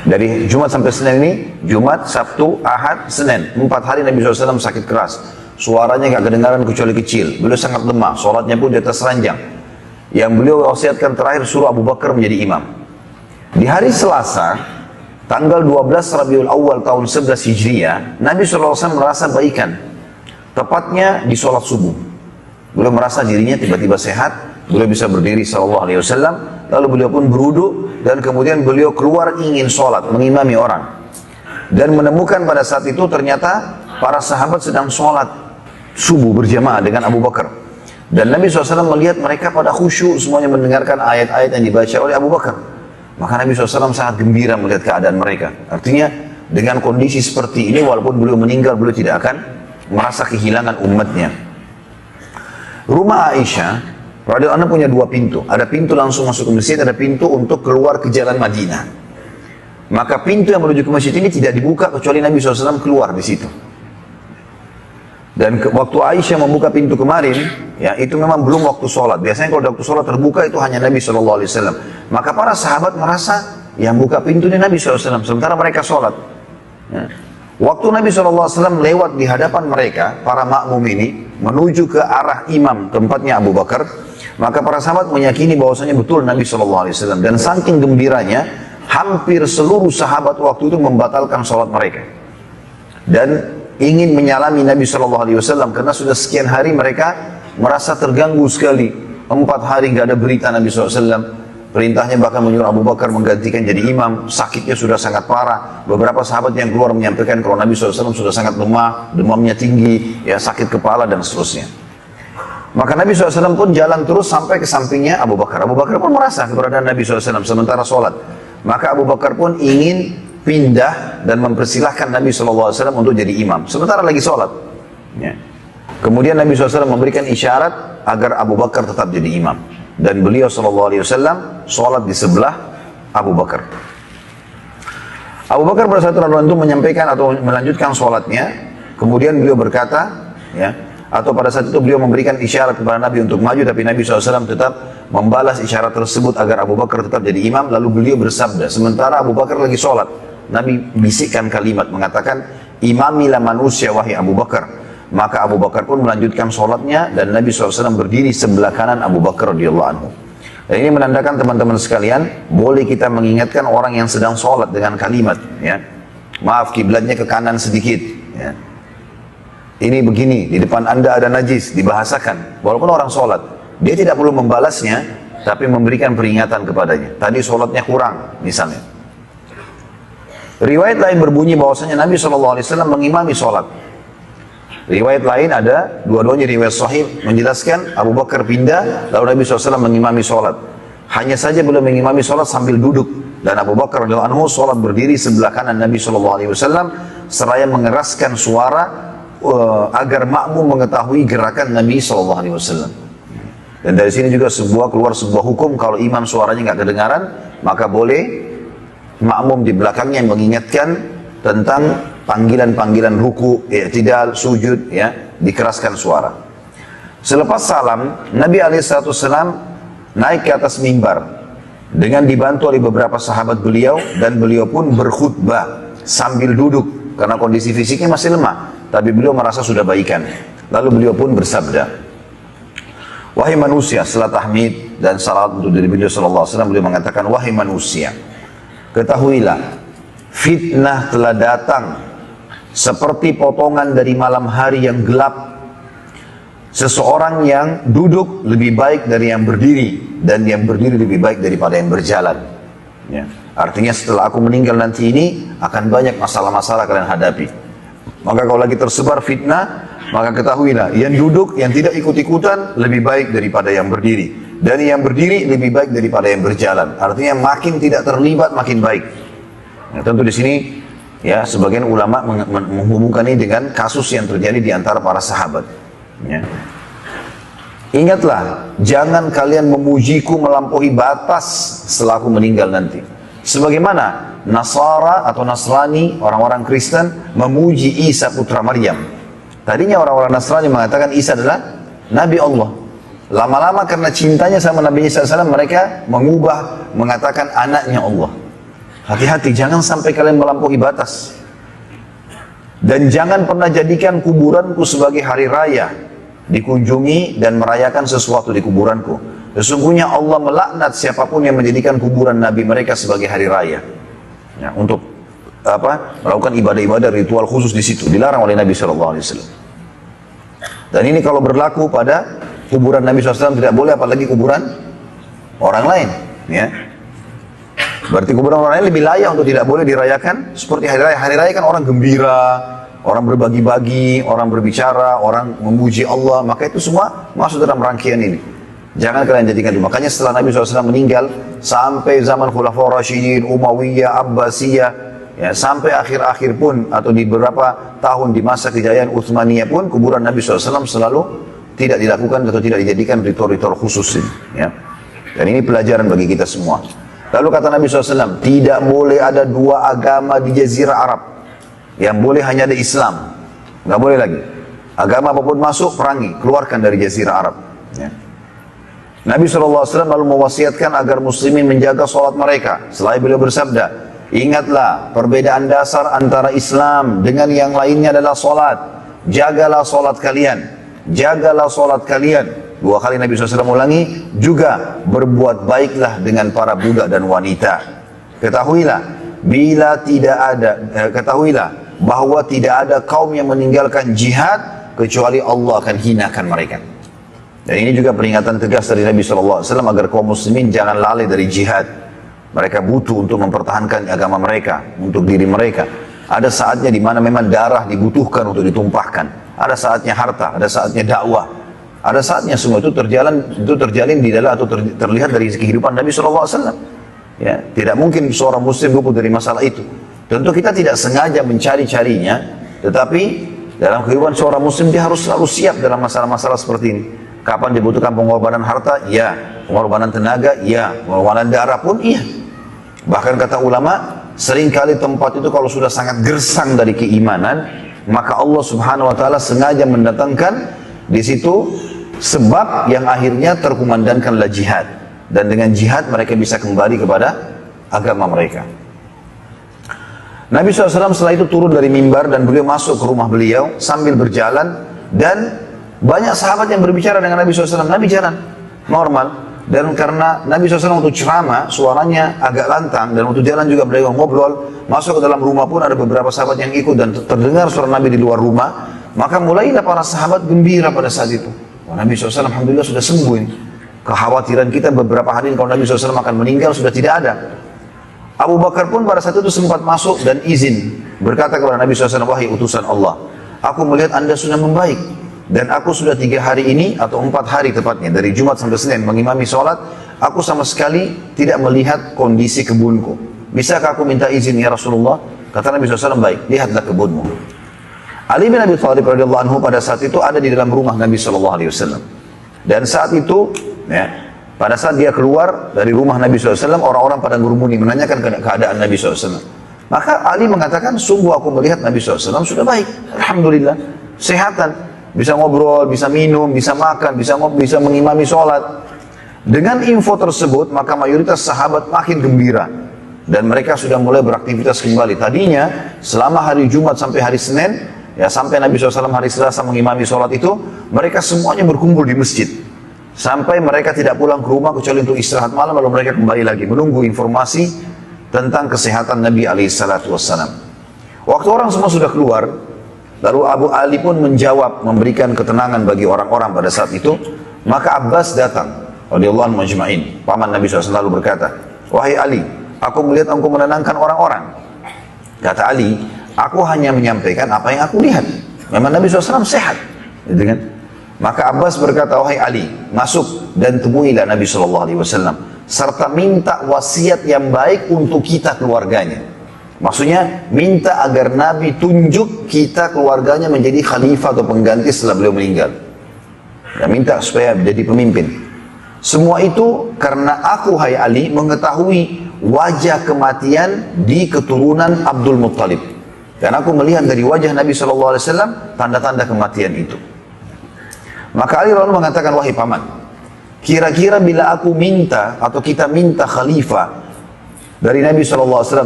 Dari Jumat sampai Senin ini, Jumat, Sabtu, Ahad, Senin. 4 hari Nabi SAW sakit keras. Suaranya nggak kedengaran kecuali kecil. Beliau sangat lemah, sholatnya pun di atas ranjang. Yang beliau wasiatkan terakhir suruh Abu Bakar menjadi imam. Di hari Selasa, tanggal 12 Rabiul Awal tahun 11 Hijriah, Nabi SAW merasa baikan. Tepatnya di sholat subuh. Beliau merasa dirinya tiba-tiba sehat, beliau bisa berdiri SAW, lalu beliau pun berwudu, dan kemudian beliau keluar ingin sholat, mengimami orang. Dan menemukan pada saat itu ternyata para sahabat sedang sholat subuh berjamaah dengan Abu Bakar. Dan Nabi SAW melihat mereka pada khusyuk semuanya mendengarkan ayat-ayat yang dibaca oleh Abu Bakar. Maka Nabi SAW sangat gembira melihat keadaan mereka. Artinya dengan kondisi seperti ini walaupun beliau meninggal, beliau tidak akan merasa kehilangan umatnya. Rumah Aisyah radhiyallahu anha punya 2 pintu. Ada pintu langsung masuk ke masjid, ada pintu untuk keluar ke jalan Madinah. Maka pintu yang menuju ke masjid ini tidak dibuka kecuali Nabi SAW keluar di situ. Dan waktu Aisyah membuka pintu kemarin, ya itu memang belum waktu sholat. Biasanya kalau waktu sholat terbuka itu hanya Nabi SAW. Maka para sahabat merasa yang buka pintu ini Nabi SAW, sementara mereka sholat. Ya. Waktu Nabi SAW lewat di hadapan mereka, para makmum ini, menuju ke arah imam, tempatnya Abu Bakar, maka para sahabat meyakini bahwasanya betul Nabi SAW. Dan saking gembiranya, hampir seluruh sahabat waktu itu membatalkan sholat mereka. Dan ingin menyalami Nabi SAW karena sudah sekian hari mereka merasa terganggu sekali. 4 hari nggak ada berita Nabi SAW. Perintahnya bahkan menyuruh Abu Bakar menggantikan jadi imam. Sakitnya sudah sangat parah. Beberapa sahabat yang keluar menyampaikan kalau Nabi SAW sudah sangat lemah, demamnya tinggi, ya sakit kepala dan seterusnya. Maka Nabi SAW pun jalan terus sampai ke sampingnya Abu Bakar. Abu Bakar pun merasa keberadaan Nabi SAW sementara sholat. Maka Abu Bakar pun ingin pindah dan mempersilahkan Nabi SAW untuk jadi imam. Sementara lagi sholat. Ya. Kemudian Nabi SAW memberikan isyarat agar Abu Bakar tetap jadi imam. Dan beliau SAW sholat di sebelah Abu Bakar. Abu Bakar pada saat itu menyampaikan atau melanjutkan sholatnya. Kemudian beliau berkata, ya, atau pada saat itu beliau memberikan isyarat kepada Nabi untuk maju, tapi Nabi SAW tetap membalas isyarat tersebut agar Abu Bakar tetap jadi imam. Lalu beliau bersabda, sementara Abu Bakar lagi sholat, Nabi bisikkan kalimat mengatakan, imamilah manusia wahai Abu Bakar. Maka Abu Bakar pun melanjutkan sholatnya dan Nabi SAW berdiri sebelah kanan Abu Bakar radhiyallahu anhu. Dan ini menandakan teman-teman sekalian, boleh kita mengingatkan orang yang sedang sholat dengan kalimat, ya, maaf kiblatnya ke kanan sedikit, ya. Ini begini, di depan anda ada najis, dibahasakan. Walaupun orang sholat, dia tidak perlu membalasnya, tapi memberikan peringatan kepadanya. Tadi sholatnya kurang, misalnya. Riwayat lain berbunyi bahwasanya Nabi SAW mengimami sholat. Riwayat lain ada, dua-duanya riwayat sahih menjelaskan Abu Bakar pindah, lalu Nabi SAW mengimami sholat. Hanya saja belum mengimami sholat sambil duduk. Dan Abu Bakar radhiyallahu anhu sholat berdiri sebelah kanan Nabi SAW, seraya mengeraskan suara agar makmum mengetahui gerakan Nabi SAW. Dan dari sini juga keluar sebuah hukum, kalau imam suaranya nggak kedengaran, maka boleh makmum di belakangnya mengingatkan tentang panggilan-panggilan ruku, i'tidal, sujud, ya, dikeraskan suara. Selepas salam, Nabi SAW naik ke atas mimbar dengan dibantu oleh beberapa sahabat beliau, dan beliau pun berkhutbah sambil duduk karena kondisi fisiknya masih lemah, tapi beliau merasa sudah baikan. Lalu beliau pun bersabda, wahai manusia, setelah tahmid dan salat untuk diri beliau SAW, beliau mengatakan, wahai manusia, ketahuilah, fitnah telah datang seperti potongan dari malam hari yang gelap. Seseorang yang duduk lebih baik dari yang berdiri, dan yang berdiri lebih baik daripada yang berjalan. Ya. Artinya setelah aku meninggal nanti ini akan banyak masalah-masalah kalian hadapi. Maka kalau lagi tersebar fitnah, maka ketahuilah yang duduk, yang tidak ikut-ikutan lebih baik daripada yang berdiri, dan yang berdiri lebih baik daripada yang berjalan. Artinya makin tidak terlibat makin baik. Nah, tentu di sini, ya, sebagian ulama menghubungkan ini dengan kasus yang terjadi di antara para sahabat. Ya. Ingatlah, jangan kalian memujiku melampaui batas setelah aku meninggal nanti. Sebagaimana Nasara atau Nasrani, orang-orang Kristen, memuji Isa putra Maryam. Tadinya orang-orang Nasrani mengatakan Isa adalah Nabi Allah. Lama-lama karena cintanya sama Nabi Isa SAW, mereka mengubah, mengatakan anaknya Allah. Hati-hati, jangan sampai kalian melampaui batas. Dan jangan pernah jadikan kuburanku sebagai hari raya, dikunjungi dan merayakan sesuatu di kuburanku. Sesungguhnya Allah melaknat siapapun yang menjadikan kuburan Nabi mereka sebagai hari raya. Ya, untuk melakukan ibadah-ibadah ritual khusus di situ, dilarang oleh Nabi SAW. Dan ini kalau berlaku pada kuburan Nabi SAW tidak boleh, apalagi kuburan orang lain. Ya. Berarti kuburan orang lain lebih layak untuk tidak boleh dirayakan seperti hari raya. Hari raya kan orang gembira, orang berbagi-bagi, orang berbicara, orang memuji Allah. Maka itu semua masuk dalam rangkaian ini. Jangan kalian jadikan itu. Makanya setelah Nabi SAW meninggal, sampai zaman Khulafaur Rasyidin, Umayyah, Abbasiyah, ya, sampai akhir-akhir pun, atau di beberapa tahun di masa kejayaan Utsmaniyah pun, kuburan Nabi SAW selalu tidak dilakukan atau tidak dijadikan ritual-ritual khusus ini. Ya. Dan ini pelajaran bagi kita semua. Lalu kata Nabi SAW, tidak boleh ada dua agama di Jazirah Arab. Yang boleh hanya ada Islam. Nggak boleh lagi. Agama apapun masuk, perangi, keluarkan dari Jazirah Arab. Ya. Nabi SAW lalu mewasiatkan agar muslimin menjaga sholat mereka. Selain beliau bersabda, ingatlah perbedaan dasar antara Islam dengan yang lainnya adalah sholat. Jagalah sholat kalian. Jagalah sholat kalian. Dua kali Nabi SAW ulangi, juga berbuat baiklah dengan para budak dan wanita. Ketahuilah, ketahuilah bahwa tidak ada kaum yang meninggalkan jihad kecuali Allah akan hinakan mereka. Dan ini juga peringatan tegas dari Nabi SAW agar kaum muslimin jangan lalai dari jihad. Mereka butuh untuk mempertahankan agama mereka, untuk diri mereka. Ada saatnya di mana memang darah dibutuhkan untuk ditumpahkan. Ada saatnya harta, ada saatnya dakwah. Ada saatnya semua itu terjalin di dalam atau terlihat dari kehidupan Nabi SAW. Ya, tidak mungkin seorang muslim luput dari masalah itu. Tentu kita tidak sengaja mencari-carinya, tetapi dalam kehidupan seorang muslim dia harus selalu siap dalam masalah-masalah seperti ini. Kapan dibutuhkan pengorbanan harta? Ya. Pengorbanan tenaga? Ya. Pengorbanan darah pun? Iya. Bahkan kata ulama, seringkali tempat itu kalau sudah sangat gersang dari keimanan, maka Allah Subhanahu wa Ta'ala sengaja mendatangkan di situ sebab yang akhirnya terkumandangkanlah jihad, dan dengan jihad mereka bisa kembali kepada agama mereka. Nabi SAW setelah itu turun dari mimbar dan beliau masuk ke rumah beliau sambil berjalan, dan banyak sahabat yang berbicara dengan Nabi SAW. Nabi jalan normal, dan karena Nabi SAW untuk ceramah suaranya agak lantang, dan untuk jalan juga beliau ngobrol. Masuk ke dalam rumah pun ada beberapa sahabat yang ikut, dan terdengar suara Nabi di luar rumah. Maka mulailah para sahabat gembira pada saat itu. Nabi SAW alhamdulillah sudah sembuh ini. Kekhawatiran kita beberapa hari kalau Nabi SAW akan meninggal sudah tidak ada. Abu Bakar pun pada saat itu sempat masuk dan izin. Berkata kepada Nabi SAW, wahai utusan Allah, aku melihat anda sudah membaik. Dan aku sudah 3 hari ini, atau 4 hari tepatnya, dari Jumat sampai Senin mengimami sholat, aku sama sekali tidak melihat kondisi kebunku. Bisakah aku minta izin ya Rasulullah? Kata Nabi SAW, baik, lihatlah kebunmu. Ali bin Abi Thalib radhiyallahu anhu pada saat itu ada di dalam rumah Nabi SAW. Dan saat itu, ya, pada saat dia keluar dari rumah Nabi SAW, orang-orang pada ngurumuni menanyakan keadaan Nabi SAW. Maka Ali mengatakan, sungguh aku melihat Nabi SAW sudah baik, alhamdulillah, sehatan, bisa ngobrol, bisa minum, bisa makan, bisa mengimami sholat. Dengan info tersebut, maka mayoritas sahabat makin gembira. Dan mereka sudah mulai beraktivitas kembali. Tadinya, selama hari Jumat sampai hari Senin, ya, sampai Nabi SAW hari Selasa mengimami sholat itu, mereka semuanya berkumpul di masjid. Sampai mereka tidak pulang ke rumah kecuali untuk istirahat malam, lalu mereka kembali lagi menunggu informasi tentang kesehatan Nabi SAW. Waktu orang semua sudah keluar, lalu Abu Ali pun menjawab, memberikan ketenangan bagi orang-orang pada saat itu. Maka Abbas datang, radhiyallahu anhu majma'in. Paman Nabi SAW lalu berkata, wahai Ali, aku melihat engkau menenangkan orang-orang. Kata Ali, aku hanya menyampaikan apa yang aku lihat. Memang Nabi SAW sehat. Gitu kan? Maka Abbas berkata, wahai Ali, masuk dan temuilah Nabi SAW. Serta minta wasiat yang baik untuk kita keluarganya. Maksudnya, minta agar Nabi tunjuk kita keluarganya menjadi khalifah atau pengganti setelah beliau meninggal. Ya, minta supaya menjadi pemimpin. Semua itu karena aku, hai Ali, mengetahui wajah kematian di keturunan Abdul Muttalib. Dan aku melihat dari wajah Nabi SAW tanda-tanda kematian itu. Maka Ali lalu mengatakan, wahai paman, kira-kira bila aku minta atau kita minta khalifah dari Nabi SAW